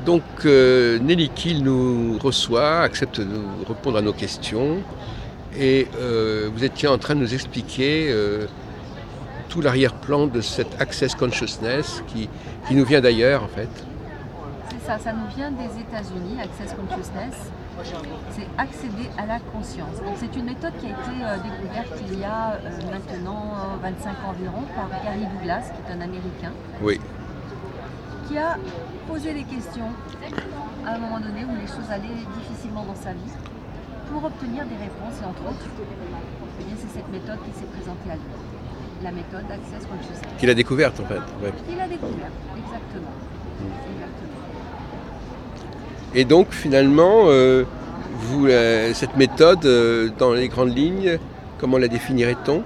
Donc Nelly Kiel nous reçoit, accepte de nous répondre à nos questions et vous étiez en train de nous expliquer tout l'arrière-plan de cette Access Consciousness qui nous vient d'ailleurs en fait. C'est ça, ça nous vient des États-Unis, Access Consciousness. C'est accéder à la conscience. Donc c'est une méthode qui a été découverte il y a maintenant 25 ans environ par Gary Douglas, qui est un Américain, Oui, qui a posé des questions à un moment donné où les choses allaient difficilement dans sa vie pour obtenir des réponses et entre autres, eh bien, c'est cette méthode qui s'est présentée à lui. La méthode Access Consciousness. qu'il a découverte en fait. Ouais. Il a découvert, exactement. Exactement. Et donc finalement, cette méthode, dans les grandes lignes, comment la définirait-on?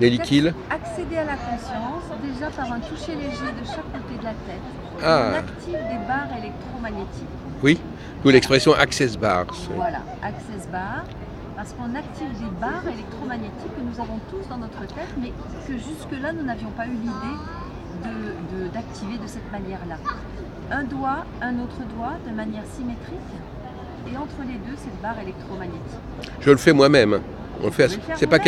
Nelly Kiel. Accéder à la conscience, déjà par un toucher léger de chaque côté de la tête. Ah. On active des barres électromagnétiques. Oui, d'où l'expression access bars. Voilà, access bar, parce qu'on active des barres électromagnétiques que nous avons tous dans notre tête, mais que jusque-là, nous n'avions pas eu l'idée d'activer de cette manière-là. Un doigt, un autre doigt, de manière symétrique, et entre les deux, cette barre électromagnétique. Je le fais moi-même. On le fait. C'est pas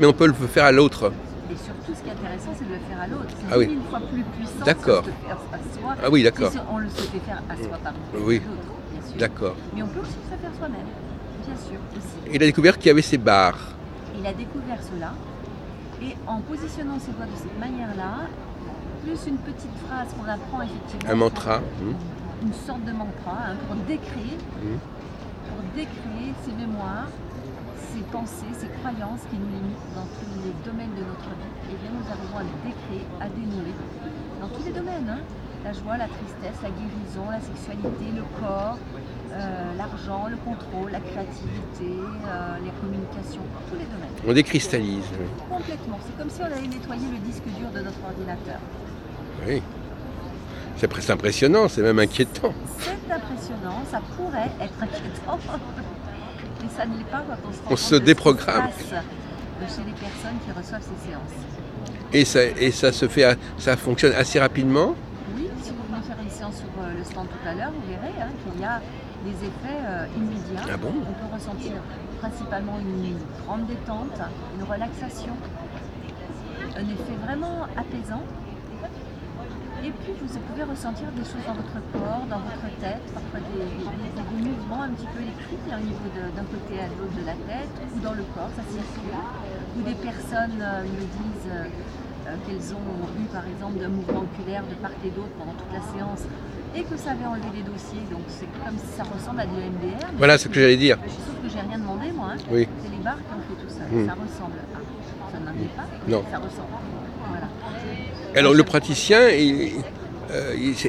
mais on peut le faire à l'autre. Et surtout, ce qui est intéressant, c'est de le faire à l'autre. C'est Ah oui. 1000 fois plus puissant D'accord. que de le faire à soi. Ah oui, d'accord. Si on le souhaitait faire à soi par Oui. d'autres, bien sûr. D'accord. Mais on peut aussi le faire soi-même, bien sûr, aussi. Il a découvert qu'il y avait ces barres. Il a découvert cela, et en positionnant ses doigts de cette manière-là, plus une petite phrase qu'on apprend effectivement. Un mantra. Une sorte de mantra, pour décréer ses mémoires, ses pensées, ses croyances qui nous limitent dans tous les domaines de notre vie. Et bien nous arrivons à le décréer, à dénouer, dans tous les domaines. La joie, la tristesse, la guérison, la sexualité, le corps, l'argent, le contrôle, la créativité, les communications, tous les domaines. On décristallise. Oui. Complètement. C'est comme si on allait nettoyer le disque dur de notre ordinateur. Oui. C'est presque impressionnant, c'est même inquiétant. C'est impressionnant, ça pourrait être inquiétant, mais ça ne l'est pas quand on se rend On compte se de ce qui déprogramme. se passe chez les personnes qui reçoivent ces séances. Et ça fonctionne assez rapidement. Oui, si vous venez faire une séance sur le stand tout à l'heure, vous verrez qu'il y a des effets immédiats. Ah bon? On peut ressentir principalement une grande détente, une relaxation, un effet vraiment apaisant. Et puis vous pouvez ressentir des choses dans votre corps, dans votre tête, parfois des mouvements un petit peu électriques au niveau d'un côté à l'autre de la tête ou dans le corps, ça circule. Ou des personnes me disent qu'elles ont eu par exemple un mouvement oculaire de part et d'autre pendant toute la séance et que ça avait enlevé des dossiers, donc c'est comme si ça ressemble à de l'EMDR. Voilà ce que j'allais dire. Sauf que j'ai rien demandé moi, Oui. c'est les barres qui ont fait tout ça, ça ressemble à. Ça n'en est pas, Non. ça ressemble. Voilà. Alors le praticien, il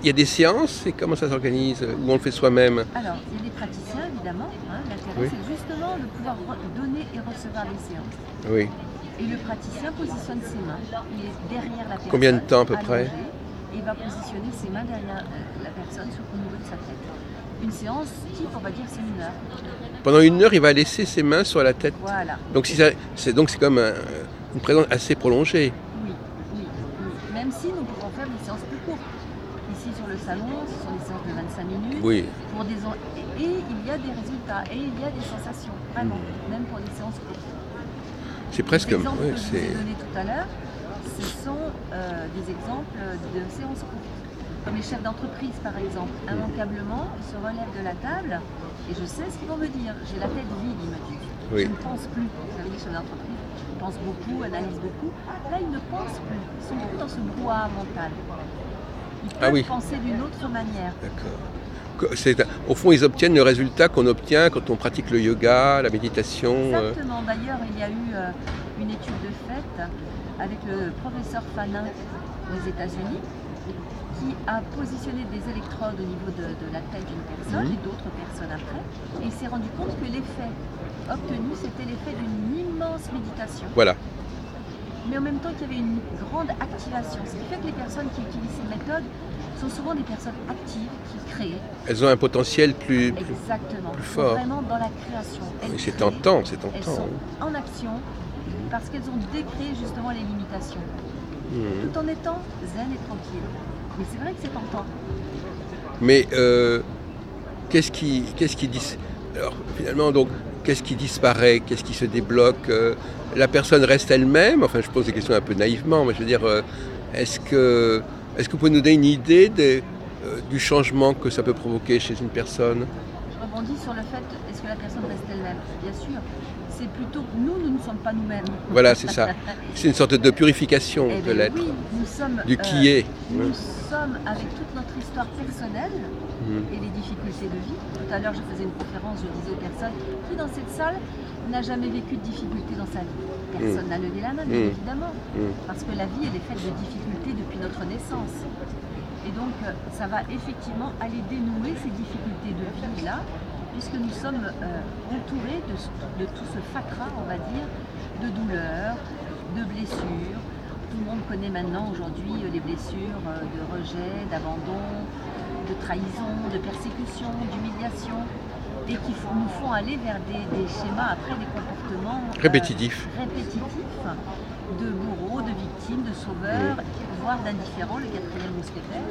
y a des séances et comment ça s'organise? Ou on le fait soi-même? Alors, il y a des praticiens, évidemment. L'intérêt, Oui. c'est justement de pouvoir donner et recevoir les séances. Oui. Et le praticien positionne ses mains. Il est derrière la personne. Combien de temps à peu près? allongé, et il va positionner ses mains derrière la personne au niveau de sa tête. Une séance type, on va dire, c'est 1 heure. Pendant 1 heure, il va laisser ses mains sur la tête. Voilà. Donc c'est comme une présence assez prolongée. Oui. Même si nous pouvons faire des séances plus courtes. Ici sur le salon, ce sont des séances de 25 minutes. Oui. Et il y a des résultats, et il y a des sensations, vraiment, même pour des séances courtes. C'est presque. Les exemples Oui, que je vous ai donnés tout à l'heure, ce sont des exemples de séances courtes. Comme les chefs d'entreprise, par exemple. Immanquablement, ils se relèvent de la table et je sais ce qu'ils vont me dire. J'ai la tête vide, ils me disent. Oui. Je ne pense plus. Vous savez, les chefs d'entreprise pensent beaucoup, analysent beaucoup. Là, ils ne pensent plus. Ils sont plus dans ce brouhaha mental. Ils peuvent penser d'une autre manière. D'accord. Au fond, ils obtiennent le résultat qu'on obtient quand on pratique le yoga, la méditation. Exactement. D'ailleurs, il y a eu une étude de fait avec le professeur Fanin aux États-Unis qui a positionné des électrodes au niveau de la tête d'une personne et d'autres personnes après. Et il s'est rendu compte que l'effet obtenu, c'était l'effet d'une immense méditation. Voilà. Mais en même temps qu'il y avait une grande activation. Ce qui fait que les personnes qui utilisent ces méthodes sont souvent des personnes actives qui créent. Elles ont un potentiel plus fort. Vraiment dans la création. C'est tentant, Elles sont en action parce qu'elles ont décréé justement les limitations. tout en étant zen et tranquille. Mais c'est vrai que c'est tentant. Mais qu'est-ce qui alors finalement donc qu'est-ce qui disparaît, qu'est-ce qui se débloque, la personne reste elle-même, enfin je pose des questions un peu naïvement, mais je veux dire est-ce que vous pouvez nous donner une idée du changement que ça peut provoquer chez une personne? Je rebondis sur le fait, est-ce que la personne reste elle-même? Bien sûr. C'est plutôt que nous ne sommes pas nous-mêmes. Voilà, c'est ça. C'est une sorte de purification Eh de bien l'être, oui, nous sommes, du qui est. nous sommes avec toute notre histoire personnelle et les difficultés de vie. Tout à l'heure, je faisais une conférence, je disais aux personnes qui dans cette salle n'a jamais vécu de difficultés dans sa vie. Personne n'a levé la main, bien évidemment, parce que la vie, elle est faite de difficultés depuis notre naissance. Et donc, ça va effectivement aller dénouer ces difficultés de vie-là, puisque nous sommes entourés de tout ce fatras, on va dire, de douleurs, de blessures. Tout le monde connaît maintenant aujourd'hui les blessures de rejet, d'abandon, de trahison, de persécution, d'humiliation, et qui nous font aller vers des schémas, après des comportements Répétitif. De bourreaux, de victimes, de sauveurs, voire d'indifférents, le quatrième mousquetaire.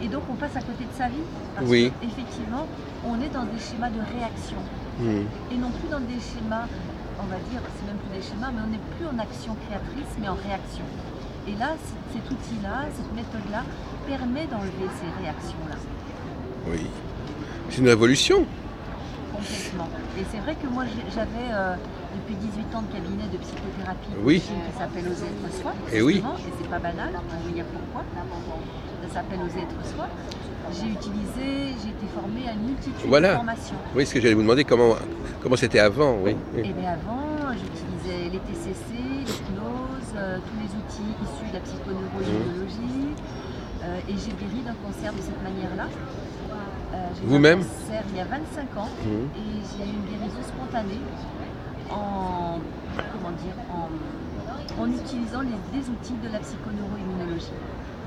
Et donc on passe à côté de sa vie, parce qu'effectivement, on est dans des schémas de réaction, et non plus dans des schémas, on va dire, c'est même plus des schémas, mais on n'est plus en action créatrice, mais en réaction. Et là, cet outil-là, cette méthode-là, permet d'enlever ces réactions-là. Oui. C'est une révolution. Complètement. Et c'est vrai que moi, j'avais depuis 18 ans de cabinet de psychothérapie qui s'appelle Oser être soi. Et oui. Et c'est pas banal, on va dire pourquoi. Ça s'appelle Oser être soi. J'ai été formée à une multitude de formations. Oui, ce que j'allais vous demander, comment c'était avant, oui. Eh bien avant, j'utilisais les TCC, l'hypnose, tous les outils issus de la psychoneuroimmunologie, et j'ai guéri d'un cancer de cette manière-là. Vous-même? J'ai eu un cancer il y a 25 ans, et j'ai eu une guérison spontanée en utilisant des outils de la psychoneuroimmunologie.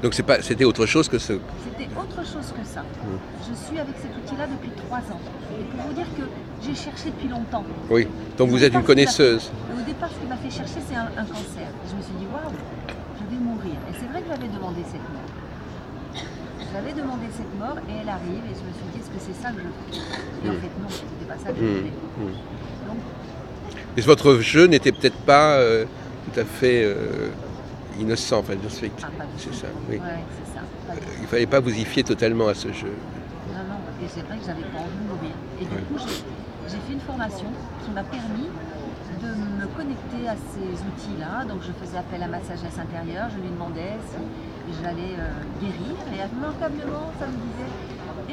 Donc c'était autre chose que ce... C'était autre chose que ça. Je suis avec cet outil-là depuis 3 ans. Et pour vous dire que j'ai cherché depuis longtemps. Oui, donc vous êtes une connaisseuse. Au départ, ce qui m'a fait chercher, c'est un cancer. Je me suis dit, waouh, je vais mourir. Et c'est vrai que j'avais demandé cette mort. J'avais demandé cette mort et elle arrive, et je me suis dit, est-ce que c'est ça que je veux? Et en fait, non, c'était pas ça que je voulais. Donc, mais votre jeu n'était peut-être pas tout à fait innocent, enfin, c'est ça, oui. Ouais, c'est ça. Il ne fallait pas vous y fier totalement à ce jeu. Non, non, et c'est vrai que j'avais pas envie de mourir. Et du coup, j'ai fait une formation qui m'a permis de me connecter à ces outils-là. Donc, je faisais appel à ma sagesse intérieure, je lui demandais si j'allais guérir, et immanquablement, ça me disait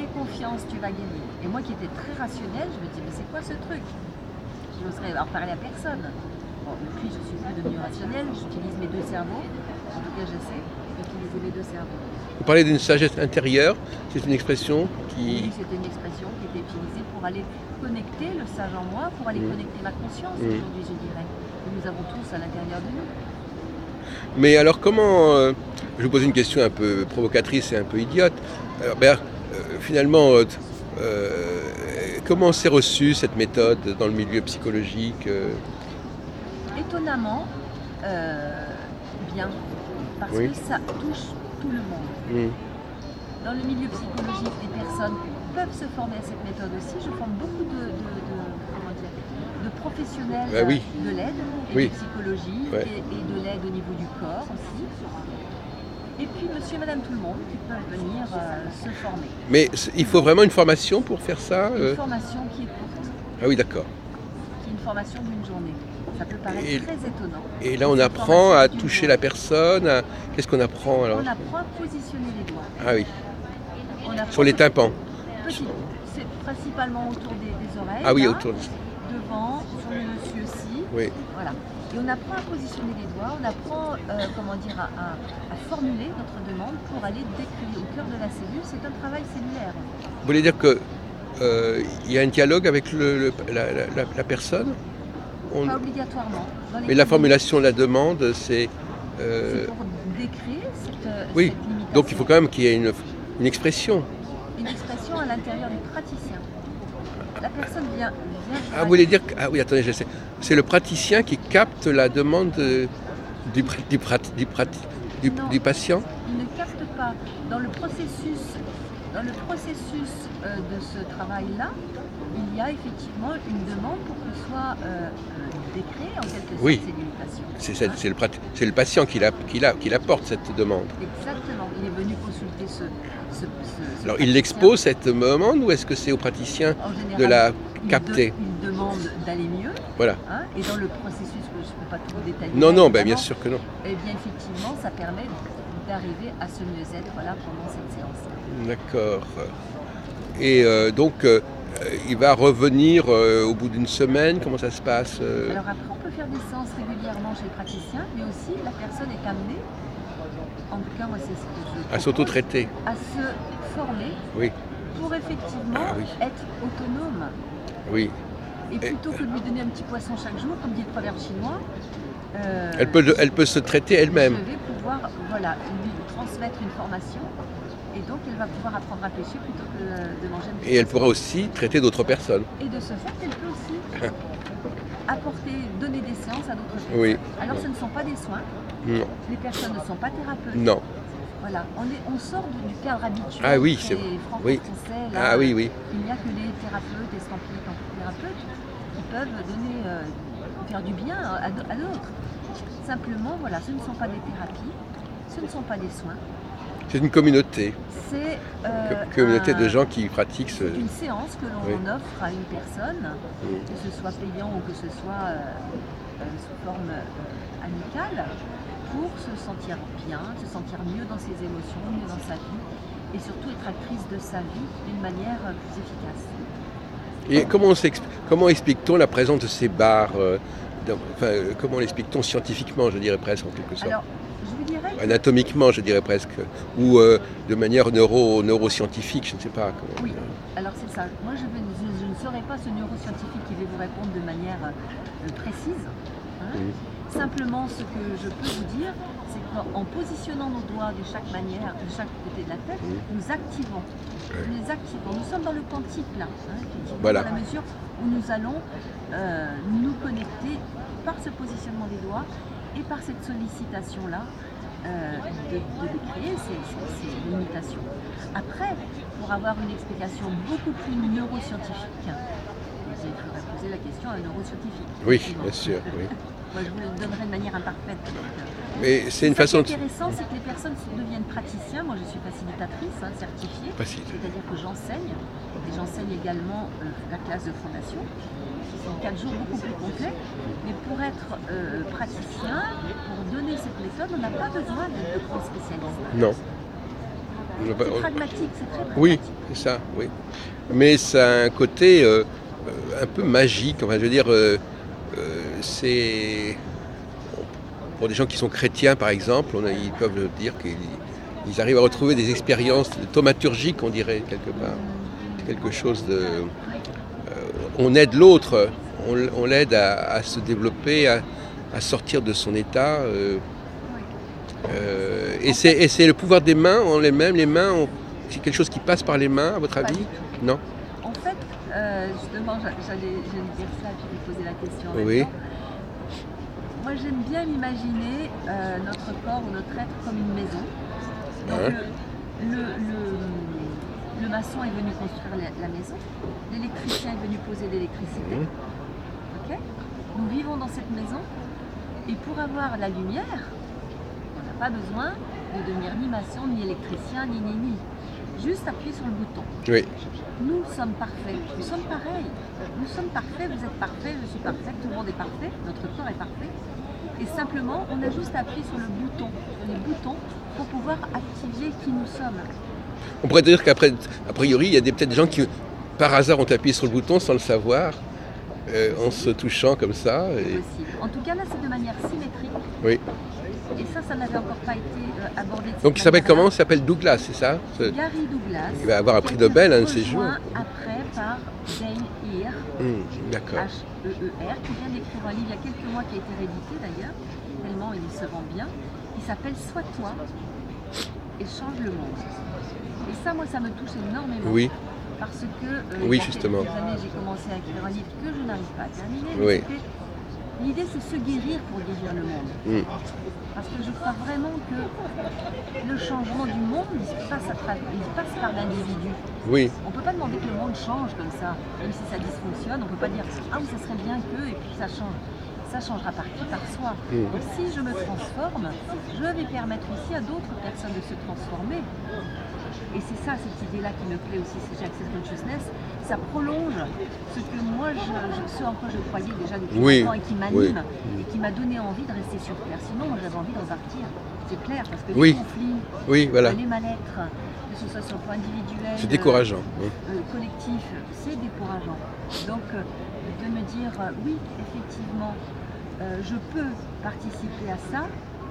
« Aie confiance, tu vas guérir ». Et moi qui étais très rationnelle, je me dis « Mais c'est quoi ce truc ?» Je n'oserais en parler à personne. Bon, depuis, je suis plus devenue rationnelle, j'utilise mes 2 cerveaux. En tout cas, j'essaie d'utiliser mes 2 cerveaux. Vous parlez d'une sagesse intérieure, c'est une expression qui... Oui, c'était une expression qui était utilisée pour aller connecter le sage en moi, pour aller connecter ma conscience aujourd'hui, je dirais. Que nous avons tous à l'intérieur de nous. Mais alors comment... je vous pose une question un peu provocatrice et un peu idiote. Alors, finalement, comment s'est reçue cette méthode dans le milieu psychologique Étonnamment, bien, parce que ça touche tout le monde. Dans le milieu psychologique, les personnes peuvent se former à cette méthode aussi. Je forme beaucoup de professionnels de l'aide et de psychologie et de l'aide au niveau du corps aussi. Et puis monsieur et madame tout le monde qui peuvent venir se former. Mais il faut vraiment une formation pour faire ça Une formation qui est courte. Ah oui, d'accord. Qui est une formation d'une journée. Ça peut paraître très étonnant. Et là, on apprend à toucher la personne. Qu'est-ce qu'on apprend alors? On apprend à positionner les doigts. Ah oui. Sur les tympans. C'est principalement autour des oreilles. Ah oui, là, autour. Devant, sur le dessus aussi. Oui. Voilà. Et on apprend à positionner les doigts, on apprend à formuler notre demande pour aller décrire au cœur de la cellule. C'est un travail cellulaire. Vous voulez dire qu'il y a un dialogue avec la personne? Pas obligatoirement. Mais la formulation de la demande, c'est... C'est pour décrire cette oui, limitation. donc il faut quand même qu'il y ait une expression. Une expression à l'intérieur du praticien. La personne vient vous voulez dire que... Ah oui, attendez, je sais. C'est le praticien qui capte la demande Non. du patient? Il ne capte pas. Dans le processus de ce travail-là, il y a effectivement une demande pour que soit décret en quelque sorte Oui. ces limitations. C'est le patient qui apporte cette demande. Exactement. Il est venu consulter ce Alors il praticien. l'expose cette demande ou est-ce que c'est au praticien En de la général, capter? il demande d'aller mieux. Voilà. Hein, et dans le processus, que je ne peux pas tout vous détailler. Non, évidemment, bien sûr que non. eh bien effectivement, ça permet d'arriver à ce mieux-être là pendant cette séance. D'accord. Et donc il va revenir au bout d'une semaine, comment ça se passe? Alors après, on peut faire des séances régulièrement chez le praticien, mais aussi la personne est amenée, en tout cas moi c'est ce que je À propose, s'auto-traiter? à se former Oui, pour effectivement Ah oui. être autonome. oui. Et plutôt que de lui donner un petit poisson chaque jour, comme dit le proverbe chinois, Elle peut se traiter elle-même. je vais pouvoir lui transmettre une formation et donc elle va pouvoir apprendre à pêcher plutôt que de manger un petit Et elle poisson. pourra aussi traiter d'autres personnes. Et de ce fait, elle peut aussi donner des séances à d'autres personnes. Oui. Alors ce ne sont pas des soins, Non. les personnes ne sont pas thérapeutes. Non. Voilà, on sort du cadre habituel Ah oui, très c'est oui. franco-français. Là, Ah oui, oui. il n'y a que les thérapeutes, estampillés thérapeutes qui peuvent donner, faire du bien à d'autres. Simplement, voilà, ce ne sont pas des thérapies, ce ne sont pas des soins. C'est une communauté. C'est Communauté de gens qui pratiquent ce. c'est une séance que l'on Oui. offre à une personne, Mm. que ce soit payant ou que ce soit sous forme amicale, pour se sentir bien, se sentir mieux dans ses émotions, mieux dans sa vie, et surtout être actrice de sa vie d'une manière plus efficace. Et comment explique-t-on la présence de ces barres comment l'explique-t-on scientifiquement, je dirais presque, en quelque sorte? Alors, je vous dirais que Anatomiquement, je dirais presque. Ou de manière neuroscientifique, je ne sais pas comment oui, dire. alors c'est ça. Moi, je ne serai pas ce neuroscientifique qui va vous répondre de manière précise. Hein. Mm. Simplement, ce que je peux vous dire, c'est qu'en positionnant nos doigts de chaque manière, de chaque côté de la tête, nous activons. Ouais. Nous les activons. Nous sommes dans le quantique là, effectivement, Voilà. dans la mesure où nous allons nous connecter par ce positionnement des doigts et par cette sollicitation-là de décréer ces limitations. Après, pour avoir une explication beaucoup plus neuroscientifique, il faudrait poser la question à un neuroscientifique. Oui, effectivement. bien sûr, oui. Moi, je vous le donnerai de manière imparfaite. Mais c'est une Ce qui façon est intéressant, c'est que les personnes deviennent praticiens. Moi, je suis facilitatrice, certifiée. C'est-à-dire que j'enseigne. Et j'enseigne également la classe de fondation. Ce sont 4 jours beaucoup plus complets. Mais pour être praticien, pour donner cette méthode, on n'a pas besoin de grands spécialistes. Non. C'est pragmatique, c'est très pragmatique. Oui, c'est ça, oui. Mais ça a un côté un peu magique. Enfin, je veux dire, c'est. Pour des gens qui sont chrétiens, par exemple, ils peuvent dire qu'ils arrivent à retrouver des expériences thaumaturgiques, on dirait, quelque part. Quelque chose de. On aide l'autre, on l'aide à se développer, à sortir de son état. Et c'est le pouvoir des mains en les-mêmes. Les mains, c'est quelque chose qui passe par les mains, à votre Pas avis? du tout. Non? En fait, justement, j'allais dire ça, puis vous poser la question. Oui. Maintenant. Moi, j'aime bien imaginer notre corps ou notre être comme une maison. Donc, le maçon est venu construire la maison, l'électricien est venu poser l'électricité. Ok. Nous vivons dans cette maison, et pour avoir la lumière, on n'a pas besoin de devenir ni maçon, ni électricien, ni. Juste appuyer sur le bouton. Oui. Nous sommes parfaits, nous sommes pareils. Nous sommes parfaits, vous êtes parfaits, je suis parfaite, tout le monde est parfait, notre corps est parfait. Et simplement, on a juste appuyé sur les boutons pour pouvoir activer qui nous sommes. On pourrait dire qu'a priori, il y a peut-être des gens qui, par hasard, ont appuyé sur le bouton sans le savoir, en se touchant comme ça. C'est possible. En tout cas, là, c'est de manière symétrique. Oui. Et ça n'avait encore pas été abordé. Donc il s'appelle comment? Il s'appelle Douglas, c'est ça? Gary Douglas. Il va avoir un prix Nobel, un de ces jours. Après par Jane Eyre. D'accord. H-E-E-R, qui vient d'écrire un livre il y a quelques mois qui a été réédité d'ailleurs, tellement il se vend bien. Il s'appelle Sois toi et change le monde. Et ça, moi, ça me touche énormément. Oui. Parce que Oui, il y a justement. quelques années, j'ai commencé à écrire un livre que je n'arrive pas à terminer. Oui. C'était L'idée, c'est se guérir pour guérir le monde. Parce que je crois vraiment que le changement du monde, il passe par l'individu. Oui, On ne peut pas demander que le monde change comme ça, même si ça dysfonctionne. On ne peut pas dire « Ah oui, ça serait bien que » et puis ça change. Ça changera par soi. Donc si je me transforme, je vais permettre aussi à d'autres personnes de se transformer. Et c'est ça, cette idée-là qui me plaît aussi, c'est Access Consciousness. Ça prolonge ce que moi, ce en quoi je croyais déjà depuis longtemps et qui m'anime et qui m'a donné envie de rester sur Terre. Sinon, j'avais envie de repartir. C'est clair, parce que les conflits, voilà. les mal-être, que ce soit sur le plan individuel, C'est décourageant. collectif, c'est décourageant. Donc, de me dire, oui, effectivement, je peux participer à ça,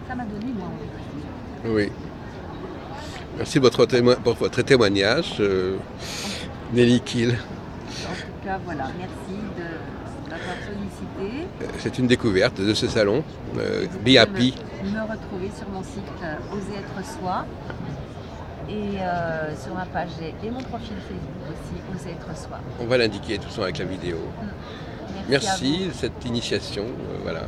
ça m'a donné moi envie de rester. Oui. Merci pour votre témoignage, Nelly Kiel. En tout cas, voilà, merci de m'avoir sollicité. C'est une découverte de ce salon, Be Happy. Me retrouver sur mon site Oser être soi. Et sur ma page et mon profil Facebook aussi, Oser être soi. On va l'indiquer de toute façon avec la vidéo. Merci de cette initiation. Voilà.